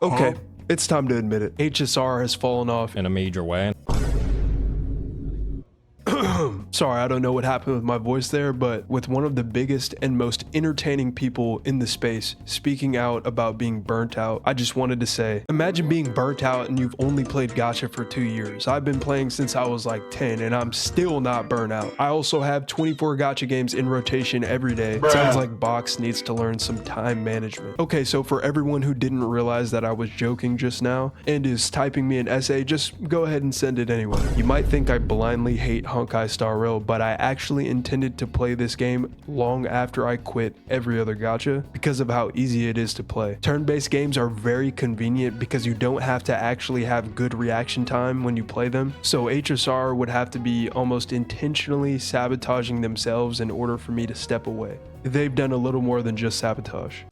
Okay, it's time to admit it. HSR has fallen off. in a major way. Sorry, I don't know what happened with my voice there, but with one of the biggest and most entertaining people in the space speaking out about being burnt out, I just wanted to say, imagine being burnt out and you've only played gacha for 2 years. I've been playing since I was like 10 and I'm still not burnt out. I also have 24 gacha games in rotation every day. Sounds like Box needs to learn some time management. Okay, so for everyone who didn't realize that I was joking just now and is typing me an essay, just go ahead and send it anyway. You might think I blindly hate Honkai Star Rail, but I actually intended to play this game long after I quit every other gacha because of how easy it is to play. Turn-based games are very convenient because you don't have to actually have good reaction time when you play them, so HSR would have to be almost intentionally sabotaging themselves in order for me to step away. They've done a little more than just sabotage.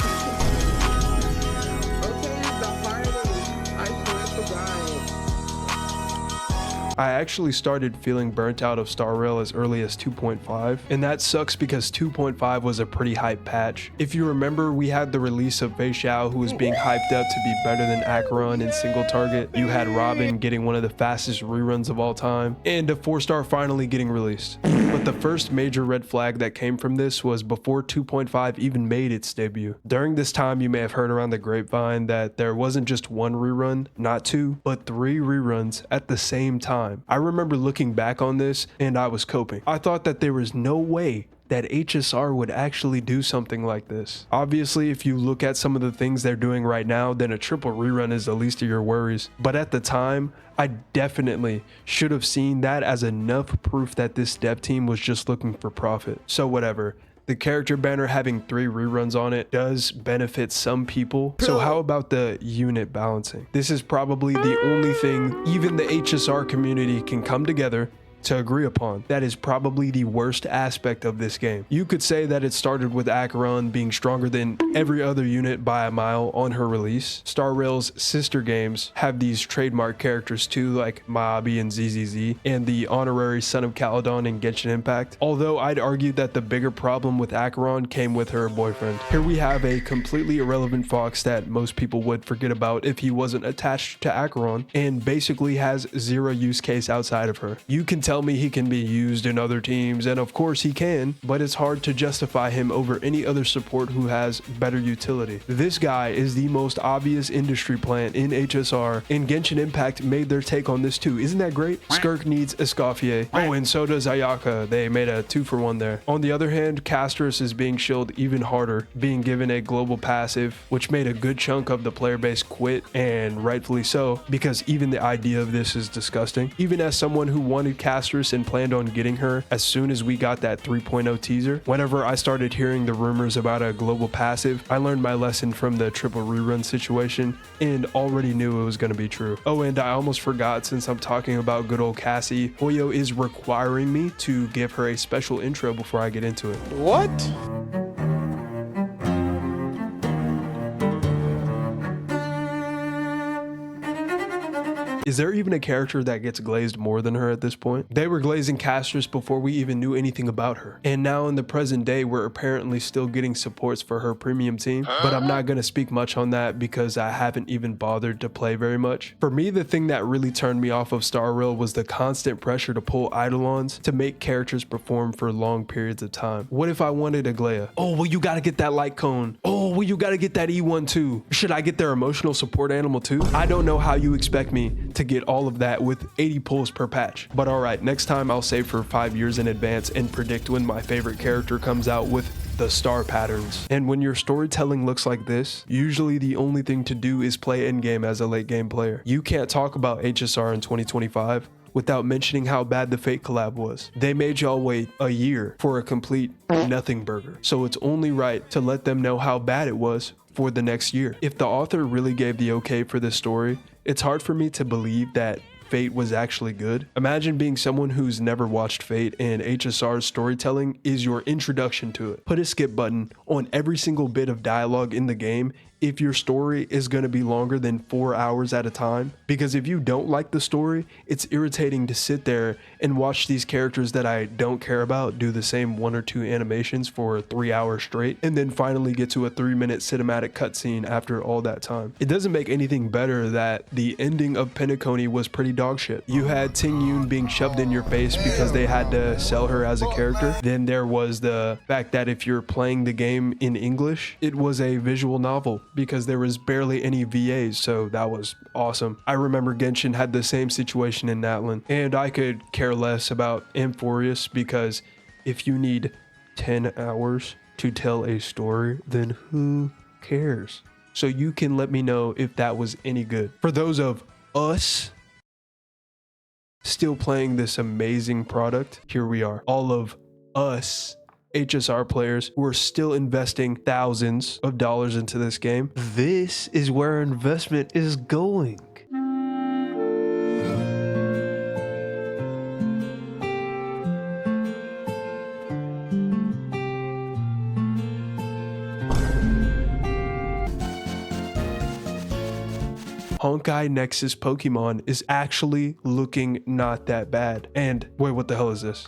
I actually started feeling burnt out of Star Rail as early as 2.5, and that sucks because 2.5 was a pretty hype patch. If you remember, we had the release of Fei Xiao, who was being hyped up to be better than Acheron in single target. You had Robin getting one of the fastest reruns of all time, and a 4-star finally getting released. But the first major red flag that came from this was before 2.5 even made its debut. During this time, you may have heard around the grapevine that there wasn't just one rerun, not 2, but 3 reruns at the same time. I remember looking back on this and I was coping. I thought that there was no way that HSR would actually do something like this. Obviously, if you look at some of the things they're doing right now, then a triple rerun is the least of your worries. But at the time, I definitely should have seen that as enough proof that this dev team was just looking for profit. So whatever. The character banner having 3 reruns on it does benefit some people. So how about the unit balancing? This is probably the only thing even the HSR community can come together to agree upon. That is probably the worst aspect of this game. You could say that it started with Acheron being stronger than every other unit by a mile on her release. Star Rail's sister games have these trademark characters too, like Maabi and ZZZ, and the honorary son of Caledon in Genshin Impact. Although I'd argue that the bigger problem with Acheron came with her boyfriend. Here we have a completely irrelevant fox that most people would forget about if he wasn't attached to Acheron, and basically has 0 use case outside of her. You can tell me he can be used in other teams, and of course he can, but it's hard to justify him over any other support who has better utility. This guy is the most obvious industry plant in HSR, and Genshin Impact made their take on this too. Isn't that great? Skirk needs Escoffier. Oh, and so does Ayaka. They made a 2-for-1 there. On the other hand, Castris is being shilled even harder, being given a global passive, which made a good chunk of the player base quit, and rightfully so, because even the idea of this is disgusting. Even as someone who wanted Castris and planned on getting her as soon as we got that 3.0 teaser, whenever I started hearing the rumors about a global passive, I learned my lesson from the triple rerun situation and already knew it was going to be true. Oh, and I almost forgot, since I'm talking about good old Cassie, Hoyo is requiring me to give her a special intro before I get into it. What? Is there even a character that gets glazed more than her at this point? They were glazing Castris before we even knew anything about her. And now in the present day, we're apparently still getting supports for her premium team. But I'm not going to speak much on that because I haven't even bothered to play very much. For me, the thing that really turned me off of Star Rail was the constant pressure to pull eidolons to make characters perform for long periods of time. What if I wanted Aglaia? Oh, well, you got to get that light cone. Oh, well, you got to get that E1 too. Should I get their emotional support animal too? I don't know how you expect me to get all of that with 80 pulls per patch. But alright, next time I'll save for 5 years in advance and predict when my favorite character comes out with the star patterns. And when your storytelling looks like this, usually the only thing to do is play endgame as a late game player. You can't talk about HSR in 2025 without mentioning how bad the Fate collab was. They made y'all wait a year for a complete nothing burger. So it's only right to let them know how bad it was for the next year. If the author really gave the okay for this story, it's hard for me to believe that Fate was actually good. Imagine being someone who's never watched Fate and HSR's storytelling is your introduction to it. Put a skip button on every single bit of dialogue in the game if your story is going to be longer than 4 hours at a time. Because if you don't like the story, it's irritating to sit there and watch these characters that I don't care about do the same 1 or 2 animations for 3 hours straight, and then finally get to a 3-minute cinematic cutscene after all that time. It doesn't make anything better that the ending of Penacony was pretty dog shit. You had Ting Yun being shoved in your face because they had to sell her as a character. Then there was the fact that if you're playing the game in English, it was a visual novel because there was barely any VAs, so that was awesome. I remember Genshin had the same situation in Natlan, and I could care less about Amphorius because if you need 10 hours to tell a story, then who cares? So you can let me know if that was any good. For those of us still playing this amazing product, here we are. All of us HSR players who are still investing thousands of dollars into this game. This is where our investment is going. Honkai Nexus Pokemon is actually looking not that bad. And wait, what the hell is this?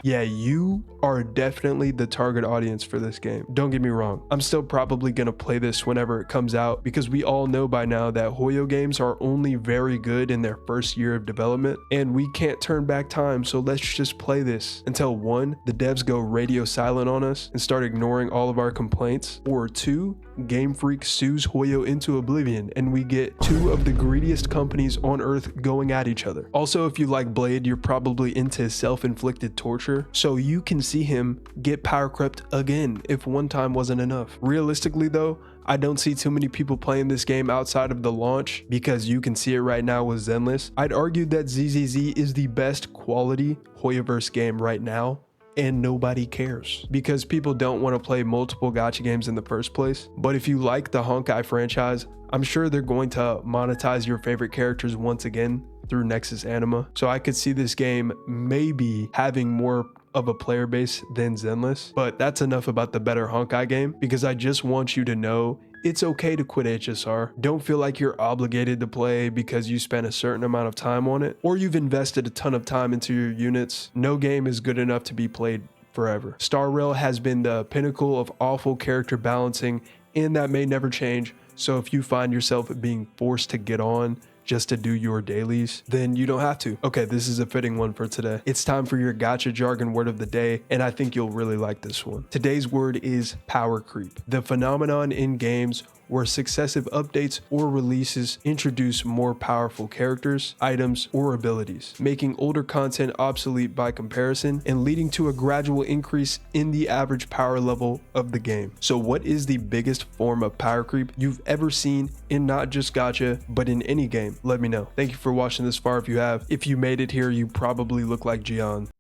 Yeah, you are definitely the target audience for this game. Don't get me wrong. I'm still probably gonna play this whenever it comes out because we all know by now that Hoyo games are only very good in their first year of development, and we can't turn back time, so let's just play this until 1, the devs go radio silent on us and start ignoring all of our complaints, or 2, Game Freak sues Hoyo into oblivion and we get 2 of the greediest companies on earth going at each other. Also, if you like Blade, you're probably into self-inflicted torture, so you can see him get power crept again if one time wasn't enough. Realistically though, I don't see too many people playing this game outside of the launch because you can see it right now with Zenless. I'd argue that ZZZ is the best quality Hoyoverse game right now, and nobody cares because people don't want to play multiple gacha games in the first place. But if you like the Honkai franchise, I'm sure they're going to monetize your favorite characters once again through Nexus Anima. So I could see this game maybe having more of a player base than Zenless, but that's enough about the better Honkai game because I just want you to know it's okay to quit HSR. Don't feel like you're obligated to play because you spent a certain amount of time on it or you've invested a ton of time into your units. No game is good enough to be played forever. Star Rail has been the pinnacle of awful character balancing, and that may never change. So if you find yourself being forced to get on just to do your dailies, then you don't have to. Okay, this is a fitting one for today. It's time for your gacha jargon word of the day, and I think you'll really like this one. Today's word is power creep, the phenomenon in games where successive updates or releases introduce more powerful characters, items, or abilities, making older content obsolete by comparison and leading to a gradual increase in the average power level of the game. So what is the biggest form of power creep you've ever seen in not just gacha, but in any game? Let me know. Thank you for watching this far if you have. If you made it here, you probably look like Gian.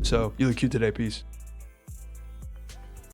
So you look cute today. Peace.